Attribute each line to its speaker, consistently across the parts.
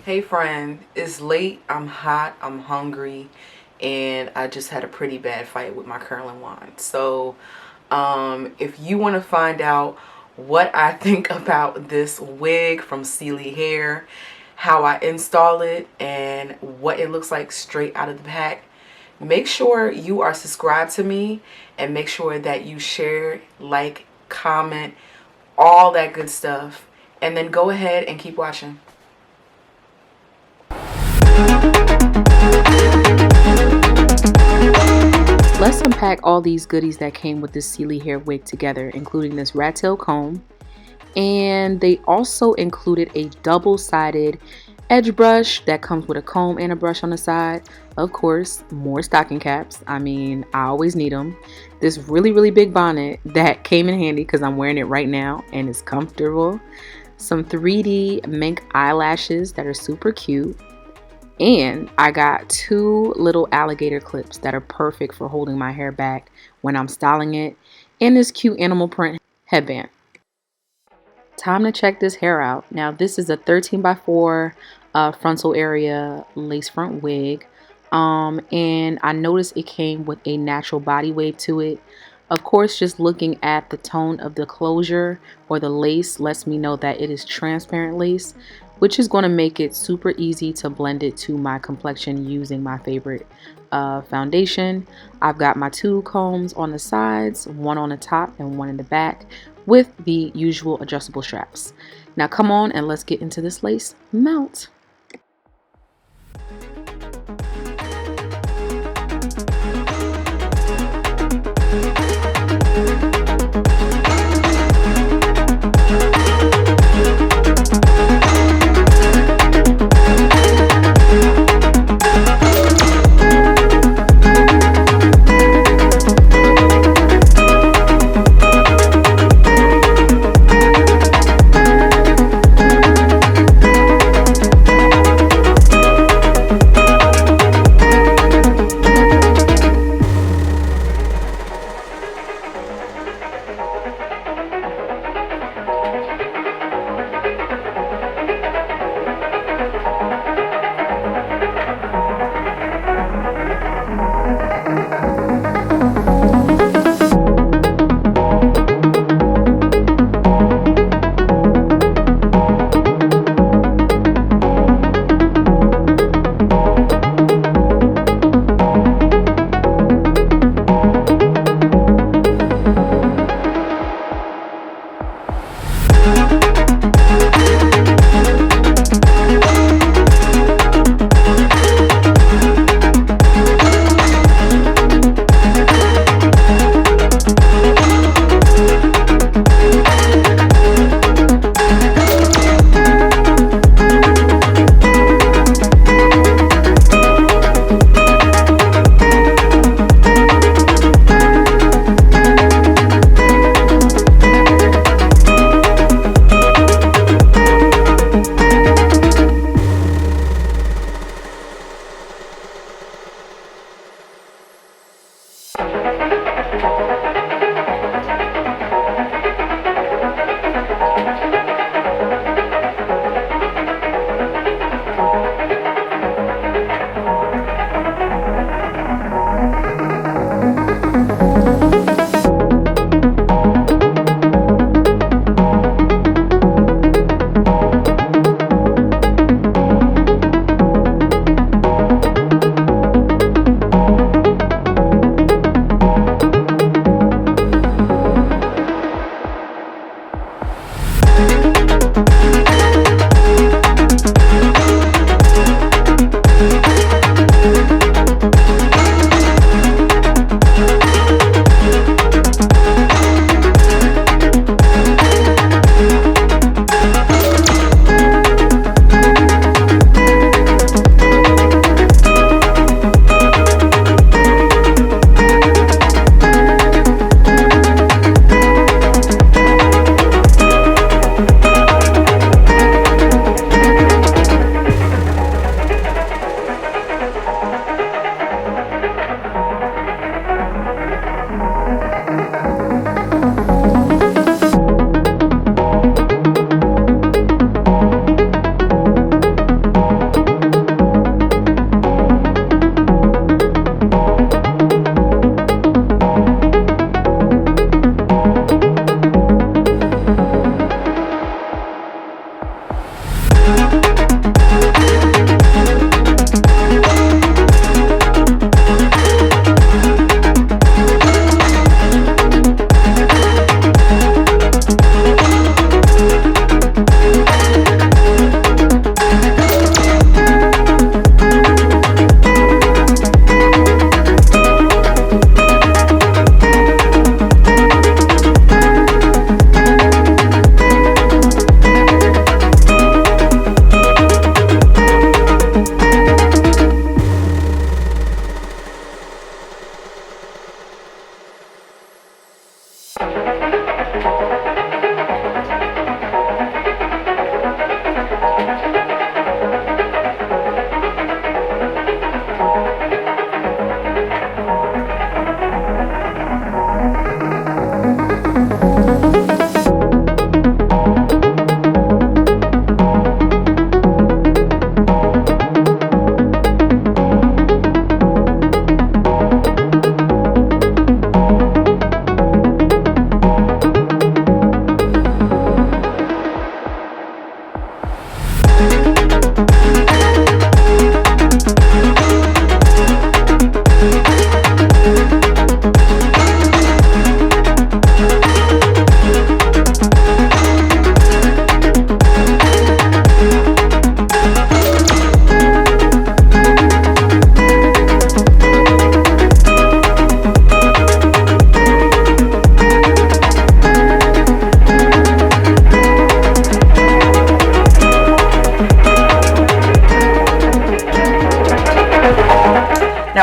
Speaker 1: Hey friend, it's late, I'm hot, I'm hungry, and I just had a pretty bad fight with my curling wand. So if you want to find out what I think about this wig from Celie hair, how I install it, and what it looks like straight out of the pack, make sure you are subscribed to me and make sure that you share, like, comment, all that good stuff, and then go ahead and keep watching.
Speaker 2: Let's unpack all these goodies that came with this Celie hair wig together, including this rat tail comb, and they also included a double-sided edge brush that comes with a comb and a brush on the side. Of course, more stocking caps. I mean, I always need them. This really big bonnet that came in handy because I'm wearing it right now and it's comfortable. Some 3D mink eyelashes that are super cute. And I got two little alligator clips that are perfect for holding my hair back when I'm styling it, and this cute animal print headband. Time to check this hair out. Now this is a 13x4 frontal area lace front wig, and I noticed it came with a natural body wave to it. Of course, just looking at the tone of the closure or the lace lets me know that it is transparent lace, which is going to make it super easy to blend it to my complexion using my favorite foundation. I've got my two combs on the sides, one on the top and one in the back, with the usual adjustable straps. Now come on and let's get into this lace mount.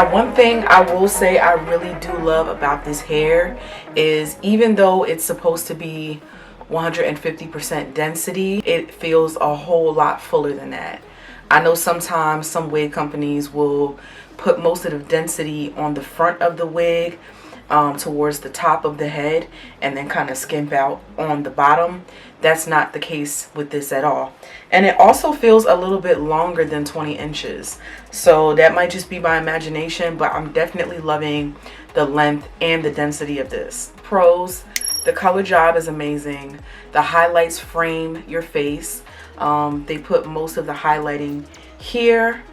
Speaker 1: Now, one thing I will say I really do love about this hair is even though it's supposed to be 150% density, it feels a whole lot fuller than that. I know sometimes some wig companies will put most of the density on the front of the wig, towards the top of the head, and then kind of skimp out on the bottom. That's not the case with this at all. And it also feels a little bit longer than 20 inches. So that might just be my imagination, but I'm definitely loving the length and the density of this. Pros: the color job is amazing. The highlights frame your face. They put most of the highlighting here,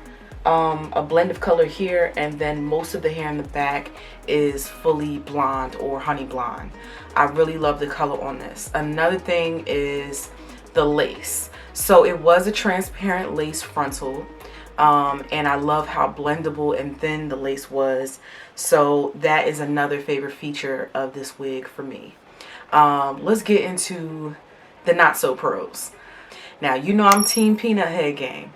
Speaker 1: a blend of color here, and then most of the hair in the back is fully blonde or honey blonde. I really love the color on this. Another thing is the lace. So it was a transparent lace frontal, and I love how blendable and thin the lace was. So that is another favorite feature of this wig for me. Let's get into the not so pros. Now, you know I'm Team Peanut Head Gang,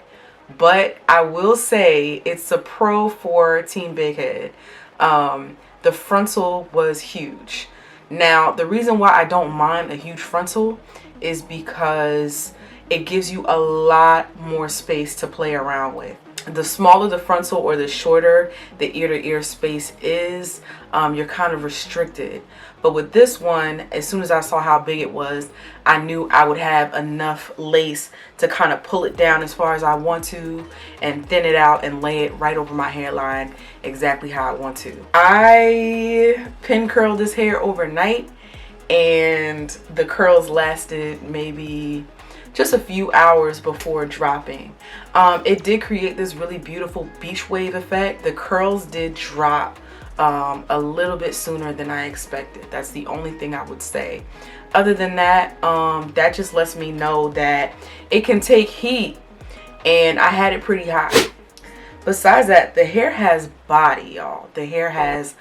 Speaker 1: but I will say it's a pro for Team Big Head. The frontal was huge. Now, the reason why I don't mind a huge frontal is because it gives you a lot more space to play around with. The smaller the frontal or the shorter the ear to ear space is, you're kind of restricted. But with this one, as soon as I saw how big it was, I knew I would have enough lace to kind of pull it down as far as I want to and thin it out and lay it right over my hairline exactly how I want to. I pin curled this hair overnight, and the curls lasted maybe just a few hours before dropping. It did create this really beautiful beach wave effect. The curls did drop a little bit sooner than I expected. That's the only thing I would say. Other than that, that just lets me know that it can take heat, and I had it pretty hot. Besides that, the hair has body, y'all. The hair has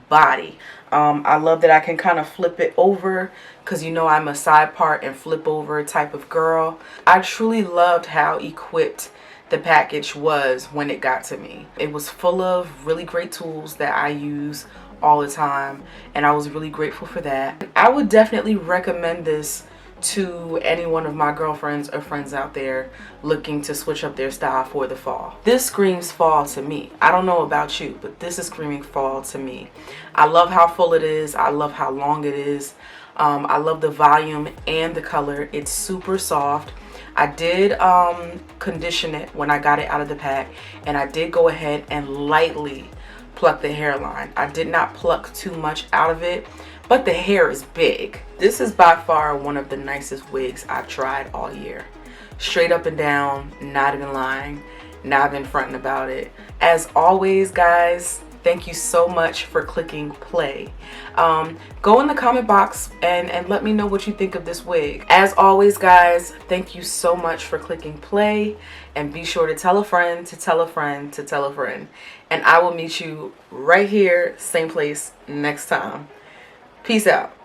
Speaker 1: body. I love that I can kind of flip it over, because you know I'm a side part and flip over type of girl. I truly loved how equipped the package was when it got to me. It was full of really great tools that I use all the time, and I was really grateful for that. I would definitely recommend this to any one of my girlfriends or friends out there looking to switch up their style for the fall. This screams fall to me. I don't know about you, but this is screaming fall to me. I love how full it is. I love how long it is. I love the volume and the color. It's super soft. I did condition it when I got it out of the pack, and I did go ahead and lightly pluck the hairline. I did not pluck too much out of it, but the hair is big. This is by far one of the nicest wigs I've tried all year. Straight up and down, not even lying, not even fronting about it. As always, guys, thank you so much for clicking play. Go in the comment box and let me know what you think of this wig. As always, guys, thank you so much for clicking play, and be sure to tell a friend to tell a friend to tell a friend. And I will meet you right here, same place, next time. Peace out.